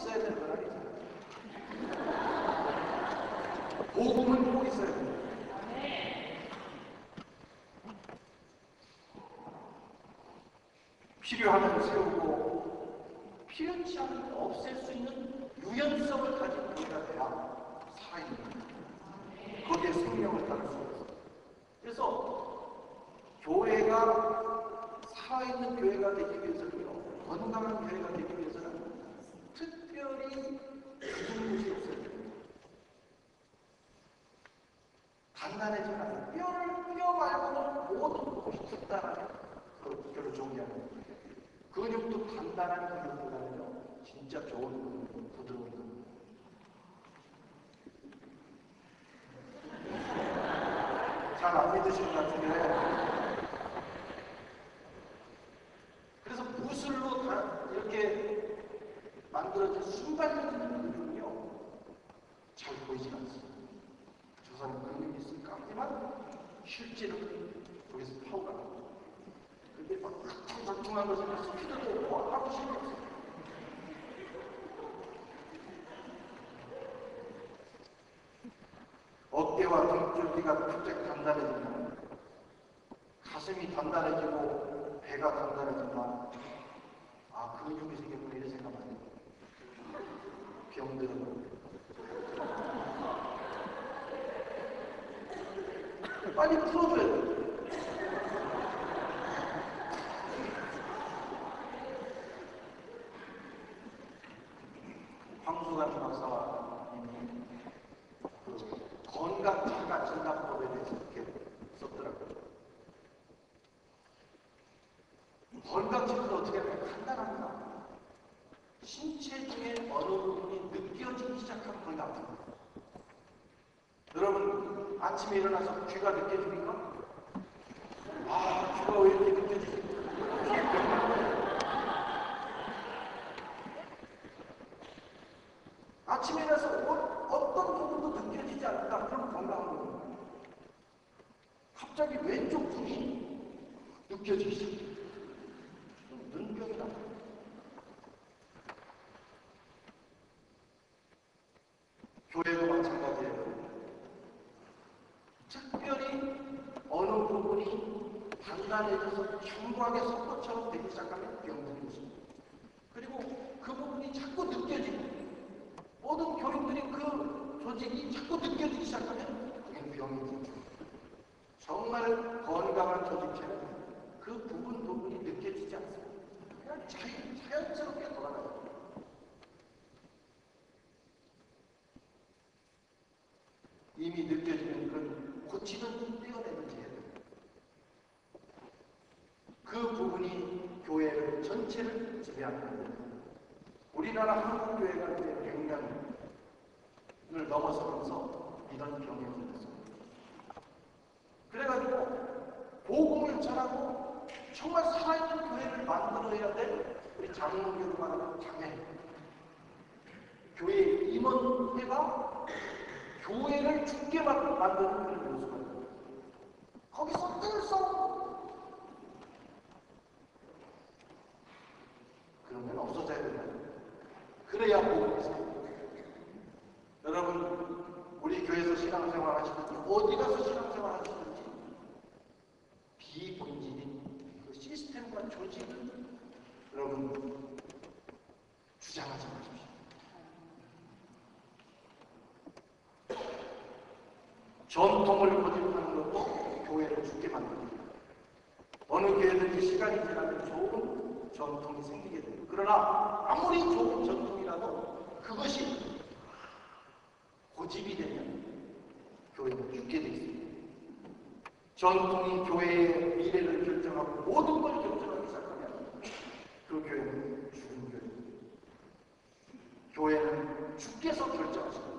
있어야 되는 건 아니잖아요. 복음은 꼭 있어야 됩니다. 필요하면 세우고 필요치 않은 없앨 수 있는 유연성을 가진 교회가 돼야 살아있는 거예요. 거기에 생명을 따를 수 있어요. 그래서 교회가 살아있는 교회가 되기 위해서는요, 건강한 교회가 되기 위해서는 특별히 굳은 곳이 없어야 됩니다. 단단해지면 안 돼요. 뼈 말고는 모든 것이 단단하면 그 별로 좋은 게 아니에요. 근육도 단단한 근육보다는요, 진짜 좋은 근육, 부드러운 근육. 잘 안 믿으시는 것 같은데. 그래서 무술로 다 이렇게 만들어진 순발력있는 근육은요, 잘 보이지 않습니다. 저 사람 근육이 있을까? 하지만 실제로 거기서 파워가 나옵니다. 근데 막 퉁퉁한 것은 스피드도 뭐 하고 싶었어요. 어깨와 등줄기가 부쩍 단단해지면 가슴이 단단해지고 배가 단단해진다. 아, 근육이 생겼구나 이런 생각 많이 해요. 병들은 빨리 풀어줘야 돼요. 황수관 박사님이 건강 자가 진단법에 대해서 이렇게 썼더라고요. 건강 체크는 어떻게 하면 간단합니다. 신체 중에 어느 부분이 느껴지기 시작하면 거의 나쁩니다. 여러분 아침에 일어나서 귀가 느껴집니까? 아, 귀가 왜 이렇게 느껴지지? 아침에 일어나서 어떤 부분도 느껴지지 않는다. 그럼 건강한 겁니다. 갑자기 왼쪽 눈이 느껴지기 시작해요. 눈병이 나요. 교회도 마찬가지예요. 특별히 어느 부분이 단단해져서 견고하게 석고처럼 되기 시작하면 병들이 있습니다. 그리고 그 부분이 자꾸 느껴지고 모든 교인들이 그 조직이 자꾸 느껴지기 시작하면 그게 병이 됩니다. 정말 건강한 조직체는 그 부분이 느껴지지 않습니다. 그냥 자연스럽게 돌아가요. 이미 느껴지면 그건 고치든지 떼어내든지 해야 됩니다. 그 부분이 교회를 전체를 지배합니다. 우리나라 한국 교회가 이제 100년을 넘어서면서 이런 병에 걸렸습니다. 그래가지고 복음을 전하고 정말 살아있는 교회를 만들어야 될 우리 장로교를 말하는 장애. 교회 임원회가 교회를 죽게 만드는 그런 요소가 있습니다. 거기서 늘 싸우고 그러면 없어져야 된다. 그래야 복음이 있습니다. 여러분 우리 교회에서 신앙생활 하시든지 어디 가서 신앙생활 하시든지 비본질인 그 시스템과 조직을 여러분 주장하지 마십시오. 전통을 고집하는 것도 교회를 죽게 만듭니다. 어느 교회든지 시간이 지나면 좋은 전통이 생기게 됩니다. 그러나 아무리 좋은 전통이라도 그것이 고집이 되면 교회는 죽게 되어 있습니다. 전통이 교회의 미래를 결정하고 모든 걸 결정하기 시작하면 그 교회는 죽은 교회입니다. 교회는 주께서 결정하십니다.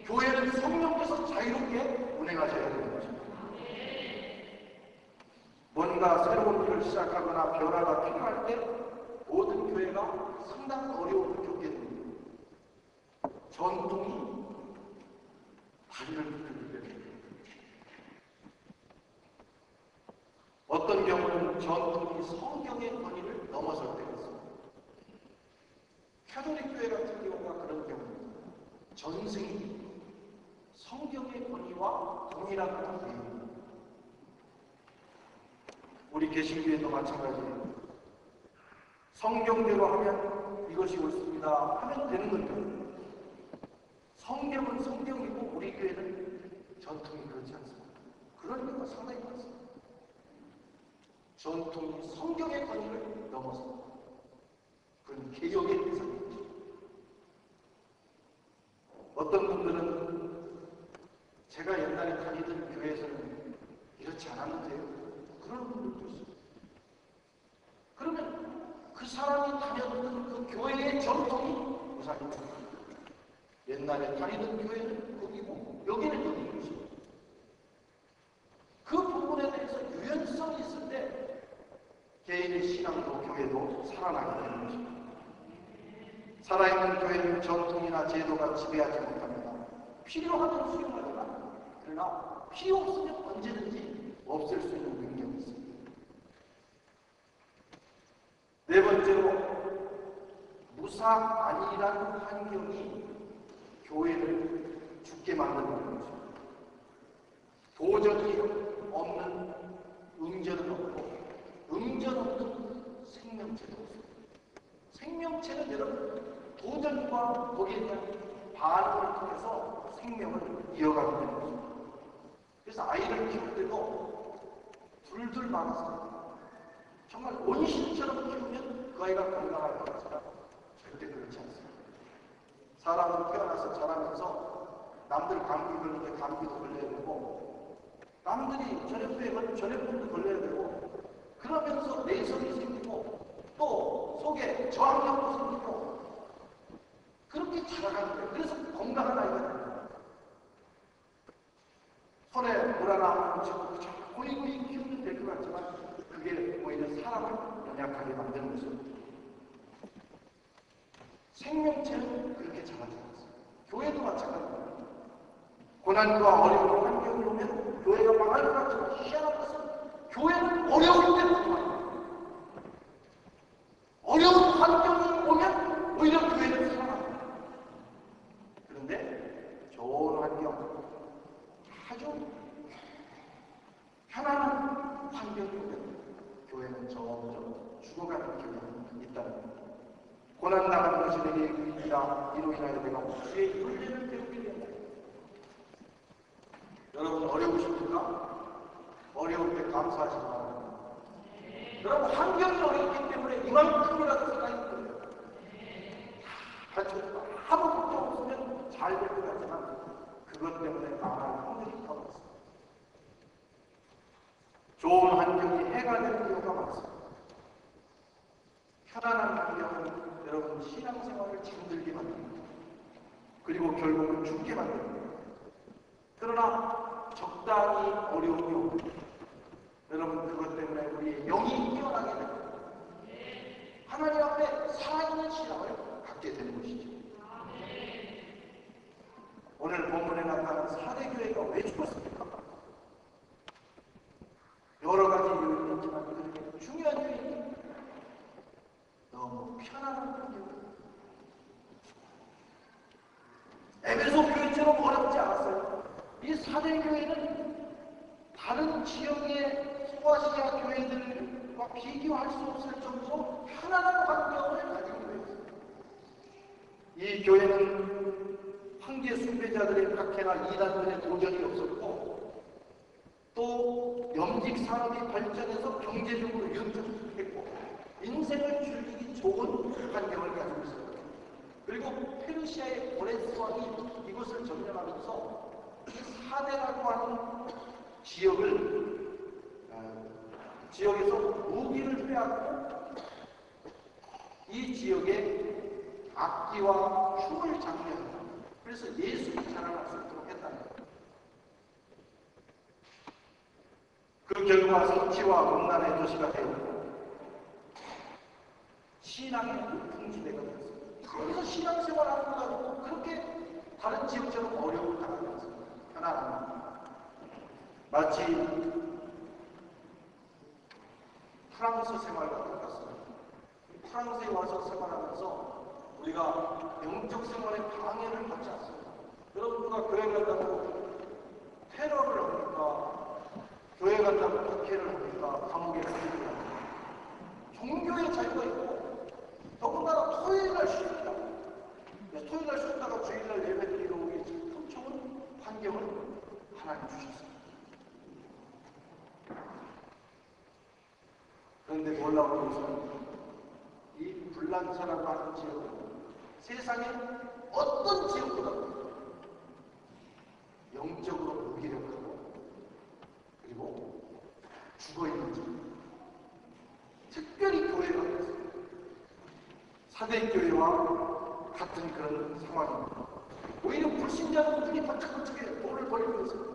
교회는 성령께서 자유롭게 운행하셔야 되는 것입니다. 뭔가 새로운 일을 시작하거나 변화가 필요할 때 모든 교회가 상당히 어려움을 겪게 됩니다. 전통이 다리를 붙들기 때문에 어떤 경우는 전통이 성경의 권위를 넘어설 때가 있습니다. 가톨릭 교회 같은 경우가 그런 경우입니다. 전생이 성경의 권위와 동일한 권위입니다. 우리 개신교회도 마찬가지예요. 성경대로 하면 이것이 옳습니다 하면 되는 겁니다. 성경은 성경이고 우리 교회는 전통이 그렇지 않습니다. 그런 경우가 상당히 많습니다. 전통이 성경의 권위를 넘어서 그건 개혁의 대상이죠. 어떤 분들은 제가 옛날에 다니던 교회에서는 이렇지 않았는데요. 그런 분들도 있어요. 그러면 그 사람이 다녔던 그 교회의 전통이 우상입니다. 옛날에 다니던 교회는 거기고 여기는 여기인 것입니다. 그 부분에 대해서 유연성이 있을 때 개인의 신앙도 교회도 살아나게 되는 것입니다. 살아있는 교회는 전통이나 제도가 지배하지 못합니다. 필요하면 수용하거나 그러나 필요 없으면 언제든지 없앨 수 있는 능력이 있습니다. 네 번째로 무사안일한 환경이 교회를 죽게 만드는 것입니다. 도전이 없는 응전은 없고 응전 없는 생명체도 없습니다. 생명체는 여러분 도전과 거기에 대한 반응을 통해서 생명을 이어가게 되는 것입니다. 그래서 아이를 키울 때도 둘둘 말아서 정말 원신처럼 키우면 그 아이가 건강할 것 같지만 절대 그렇지 않습니다. 사람은 태어나서 자라면서 남들 감기 걸리는데 감기도 걸려야 되고 남들이 전염병도 걸려야 되고 그러면서 내성이 생기고 또 속에 저항력도 생기고 그렇게 자라가는 거예요. 그래서 건강한 아이가 됩니다. 손에 물 하나 묻히고 고이고이 키우면 될 것 같지만 그게 오히려 사람을 연약하게 만드는 것입니다. 생명체는 그렇게 자라지 않습니다. 교회도 마찬가지입니다. 고난과 어려운 환경을 오면 교회가 망할 것 같지만 희한한 것은 교회는 어려울 때 부족합니다. 어려운 환경이 오면 오히려 교회는 살아납니다. 그런데 좋은 환경, 아주 편안한 환경이 오면 교회는 점점 죽어가는 경향이 있다는 겁니다. 고난당하는 것이 내게 유익이다. 이로 인하여 내가 주의 윤례를 배우게 된다. 여러분 어려우십니까? 어려울 때 감사하지 마라. 여러분 환경이 어렵기 때문에 이만큼이라도 생각이 들어요. 아무 걱정 없으면 잘 될 것 같지만 그것 때문에 나아갈 확률이 더 많습니다. 좋은 환경이 해가 되는 경우가 많습니다. 편안한 환경은 여러분 신앙생활을 잠들게 만듭니다. 그리고 결국은 죽게 만듭니다. 그러나 적당히 어려움이 오고 여러분 그것 때문에 우리의 영이 깨어나게 됩니다. 하나님 앞에 살아있는 신앙을 갖게 되는 것이죠. 오늘 본문에 나타난 사대교회가 왜 죽었습니까? 여러 가지 요인이 있지만 그렇게 중요한 요인이 너무 편안한 환경입니다. 에베소 교회처럼 어렵지 않았어요. 이 사대교회는 다른 지역의 소아시아 교회들과 비교할 수 없을 정도로 편안한 환경을 가지고 있습니다. 이 교회는 황제 숭배자들의 박해나 이단들의 도전이 없었고 또 염직 산업이 발전해서 경제적으로 윤택했고 인생을 즐기기 좋은 환경을 가지고 있습니다. 그리고 페르시아의 고레스 왕이 이것을 점령하면서 이 사대라고 하는 지역에서 무기를 빼앗고 이 지역에 악기와 춤을 장려합니다. 그래서 예술이 자라날 수 있도록 했다는 겁니다. 그 결과 성취와 음란의 도시가 되었고 신앙의 풍지대가 되었습니다. 여기서 신앙생활하는 것 가지고 그렇게 다른 지역처럼 어려움을 당하지 않습니다. 편안합니다. 마치 프랑스 생활과 똑같습니다. 프랑스에 와서 생활하면서 우리가 영적 생활에 방해를 받지 않습니다. 여러분과 교회 간다고 테러를 합니까? 교회 간다고 박해를 합니까? 감옥에 가입니다. 종교의 자유가 있고 더군다나 토요일날 쉽니다. 토요일날 쉬었다가 주일날 예배드리러 오기 참 좋은 환경을 하나님 주셨습니다. 그런데 놀라운 것은 이 불란서라고 하는 지역은 세상의 어떤 지역보다 영적으로 무기력하고 그리고 죽어있는 지역, 특별히 교회가 있습니다. 사대교회와 같은 그런 상황입니다. 오히려 불신자들이 바짝바짝에 돌을 벌이고 있습니다.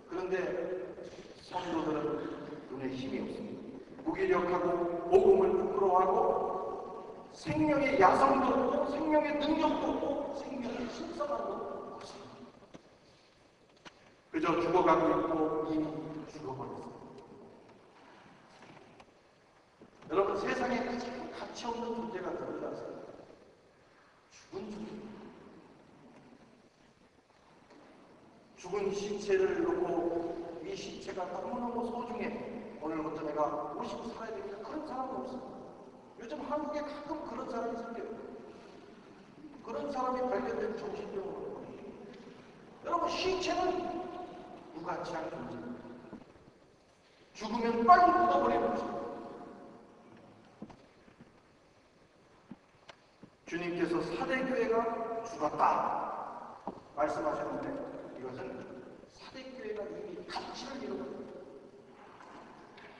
그런데 성도들은 눈에 힘이 없습니다. 무기력하고 복음을 부끄러워하고 생명의 야성도 없고 생명의 능력도 없고 생명의 신성함도 없습니다. 그저 죽어가고 있고 이미 죽어버렸습니다. 여러분, 세상에 가장 가치 없는 존재가 누구지 아세요? 죽은 존재. 죽은 시체를 놓고 이 시체가 너무너무 소중해. 오늘부터 내가 50 살아야 되겠다. 그런 사람은 없습니다. 요즘 한국에 가끔 그런 사람이 생겨요. 그런 사람이 발견된 정신병으로. 여러분, 시체는 무가치 않은 존재입니다. 죽으면 빨리 묻어버리는 것입니다. 주님께서 사대교회가 죽었다 말씀하셨는데 이것은 사대교회가 이미 가치를 잃어버립니다.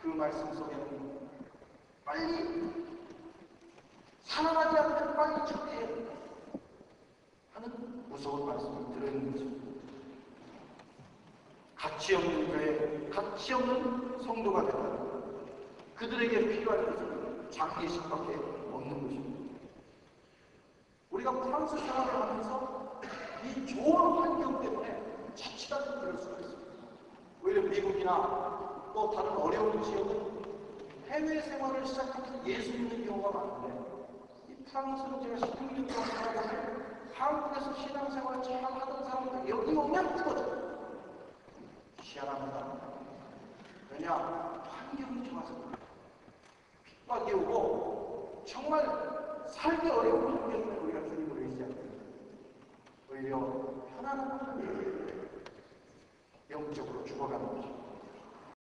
그 말씀 속에는 빨리 살아나지 않으면 빨리 처리해야 된다 하는 무서운 말씀이 들어있는 것입니다. 가치 없는 교회, 가치 없는 성도가 된다면 그들에게 필요한 것은 장례식밖에 없는 것입니다. 우리가 프랑스 생활을 하면서 이 좋은 환경 때문에 자칫하면 그럴 수가 있습니다. 오히려 미국이나 또 다른 어려운 지역은 해외 생활을 시작하면서 예수 믿는 경우가 많은데 이 프랑스는 제가 16년 동안 살아보면 한국에서 신앙생활을 잘 하던 사람들 여기 오면 뜨거워져요. 희한합니다. 왜냐? 환경이 좋아서 핍박이 오고 정말 살기 어려운 환경에 우리가 주님을 의지합니다. 오히려 편안한 환경에 영적으로 죽어가는 것입니다.